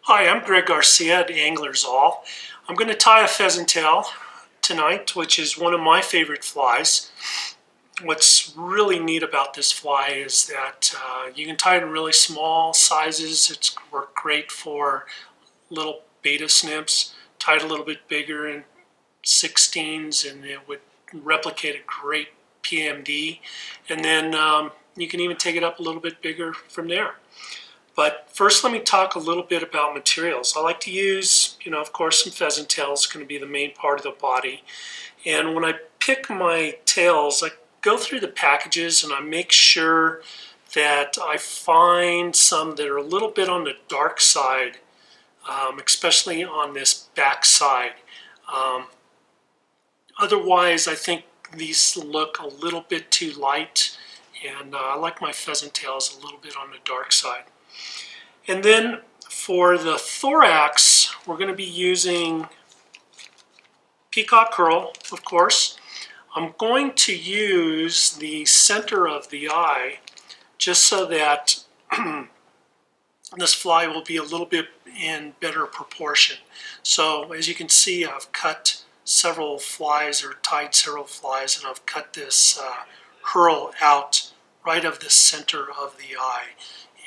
Hi, I'm Greg Garcia at Anglers All. I'm going to tie a pheasant tail tonight, which is one of my favorite flies. What's really neat about this fly is that you can tie it in really small sizes. It's worked great for little beta snips. Tie it a little bit bigger in 16s and it would replicate a great PMD. And then you can even take it up a little bit bigger from there. But first, let me talk a little bit about materials. I like to use, of course, some pheasant tails. It's going to be the main part of the body. And when I pick my tails, I go through the packages and I make sure that I find some that are a little bit on the dark side, especially on this back side. Otherwise, I think these look a little bit too light, and I like my pheasant tails a little bit on the dark side. And then for the thorax, we're going to be using peacock curl, of course. I'm going to use the center of the eye just so that this fly will be a little bit in better proportion. So as you can see, I've cut several flies or tied several flies, and I've cut this curl out right of the center of the eye.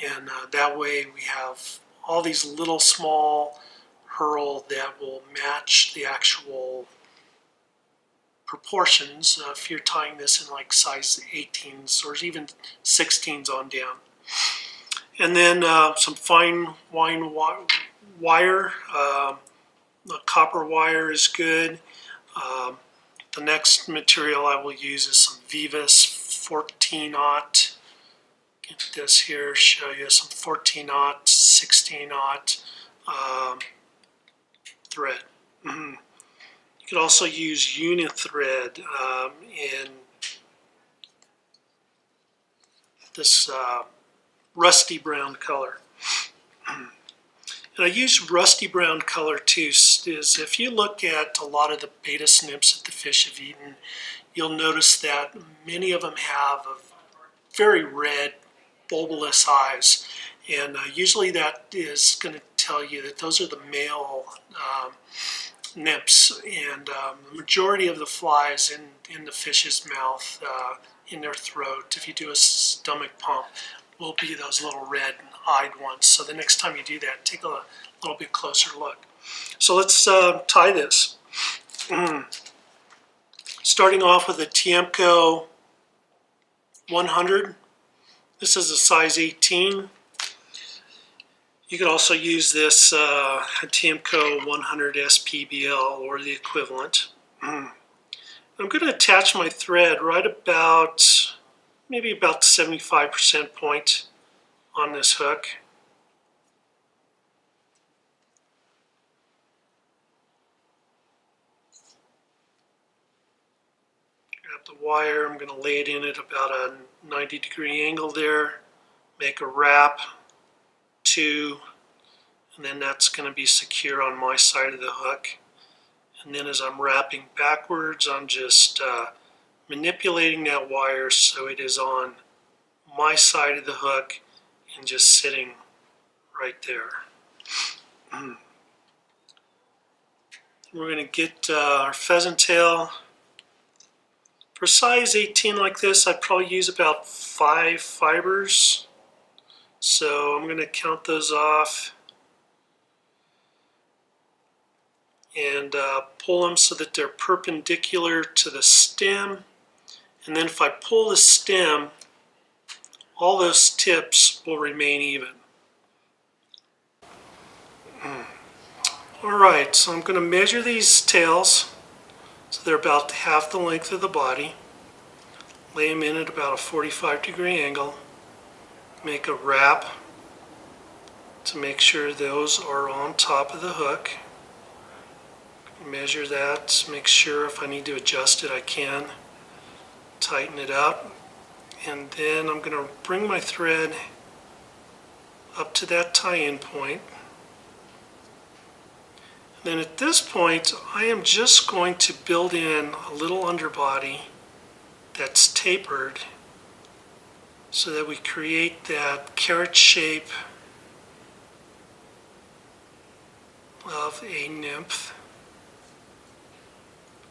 And that way we have all these little small hurl that will match the actual proportions if you're tying this in like size 18s or even 16s on down. And then some fine wire. The copper wire is good. The next material I will use is some Vivas 14-aught. Get this here, show you some 14-aught, 16-aught thread. You could also use unithread in this rusty brown color. And I use rusty brown color too, is if you look at a lot of the beta snips that the fish have eaten, you'll notice that many of them have a very red, bulbous eyes, and usually that is going to tell you that those are the male nymphs, and the majority of the flies in the fish's mouth, in their throat, if you do a stomach pump, will be those little red-eyed ones. So the next time you do that, take a little bit closer look. So let's tie this. Starting off with a Tiemco 100. This is a size 18. You could also use this Tiemco 100 SPBL or the equivalent. I'm going to attach my thread right about, maybe about 75% point on this hook. Grab the wire, I'm going to lay it in at about a 90-degree angle there, make a wrap, 2, and then that's going to be secure on my side of the hook. And then as I'm wrapping backwards, I'm just manipulating that wire so it is on my side of the hook and just sitting right there. We're going to get our pheasant tail. For size 18 like this, I'd probably use about 5 fibers. So I'm going to count those off and pull them so that they're perpendicular to the stem. And then if I pull the stem, all those tips will remain even. Alright, so I'm going to measure these tails so they're about half the length of the body. Lay them in at about a 45-degree angle. Make a wrap to make sure those are on top of the hook. Measure that, make sure if I need to adjust it I can. Tighten it up, and then I'm going to bring my thread up to that tie-in point. Then at this point I am just going to build in a little underbody that's tapered so that we create that carrot shape of a nymph,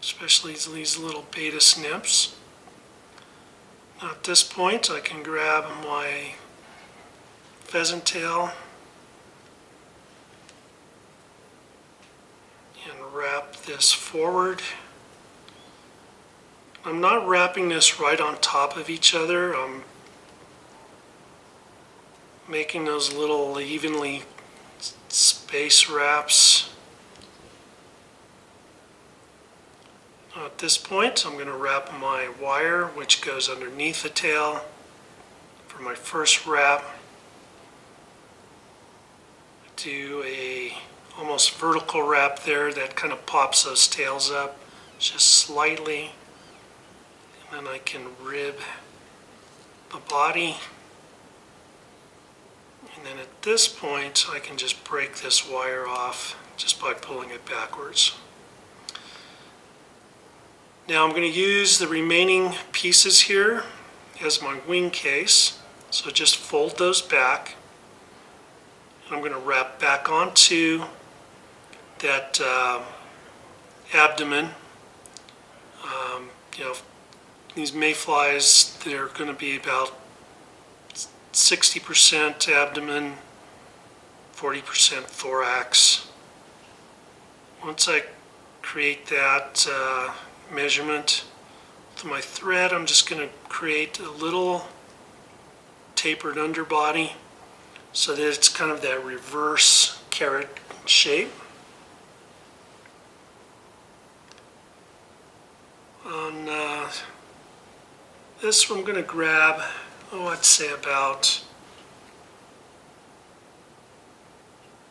especially these little Baetis nymphs. Now at this point I can grab my pheasant tail and wrap this forward. I'm not wrapping this right on top of each other. I'm making those little evenly spaced wraps. At this point, I'm going to wrap my wire, which goes underneath the tail, for my first wrap. Do a almost vertical wrap there that kind of pops those tails up just slightly. And then I can rib the body. And then at this point, I can just break this wire off just by pulling it backwards. Now I'm going to use the remaining pieces here as my wing case. So just fold those back. And I'm going to wrap back onto that abdomen. These mayflies, they're going to be about 60% abdomen, 40% thorax. Once I create that measurement with my thread, I'm just going to create a little tapered underbody so that it's kind of that reverse carrot shape. On this I'm going to grab, I'd say about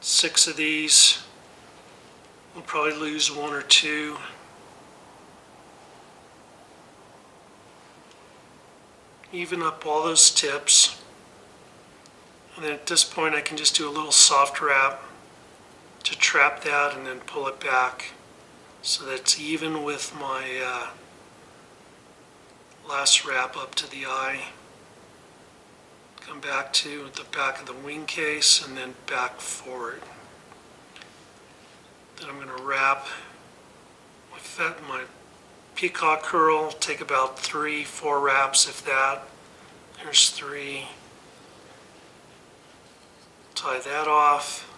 6 of these. We'll probably lose 1 or 2. Even up all those tips. And then at this point I can just do a little soft wrap to trap that and then pull it back so that it's even with my last wrap up to the eye. Come back to the back of the wing case and then back forward. Then I'm going to wrap my peacock curl, take about 3-4 wraps if that. There's 3. Tie that off.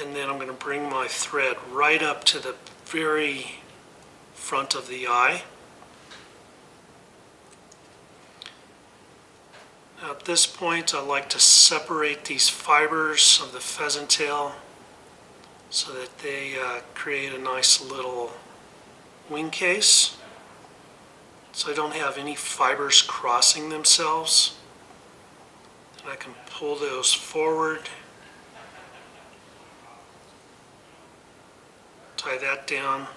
And then I'm going to bring my thread right up to the very front of the eye. Now at this point I like to separate these fibers of the pheasant tail so that they create a nice little wing case. So I don't have any fibers crossing themselves. And I can pull those forward. Tie that down.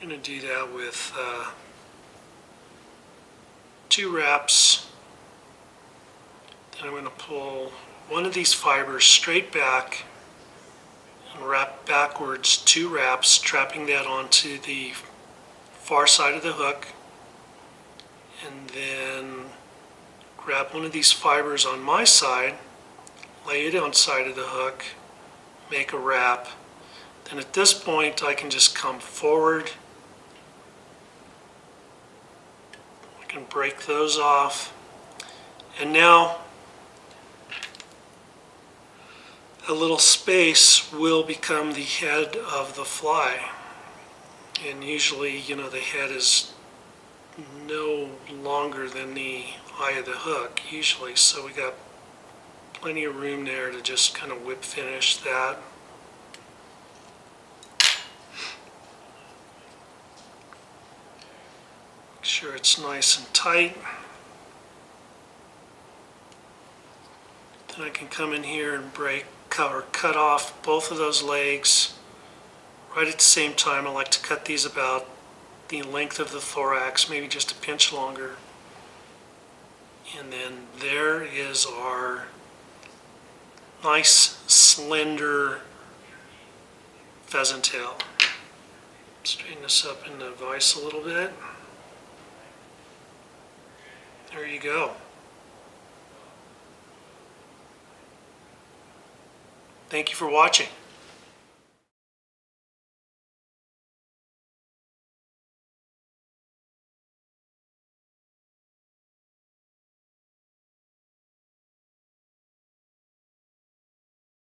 I'm going to do that with 2 wraps. Then I'm going to pull one of these fibers straight back and wrap backwards 2 wraps, trapping that onto the far side of the hook. And then grab one of these fibers on my side, lay it on side of the hook, make a wrap. Then at this point I can just come forward. I can break those off. And now a little space will become the head of the fly. And usually, the head is no longer than the eye of the hook, usually. So we got plenty of room there to just kind of whip finish that. Make sure it's nice and tight. Then I can come in here and cut off both of those legs. Right at the same time, I like to cut these about the length of the thorax, maybe just a pinch longer. And then there is our nice, slender pheasant tail. Straighten this up in the vise a little bit. There you go. Thank you for watching.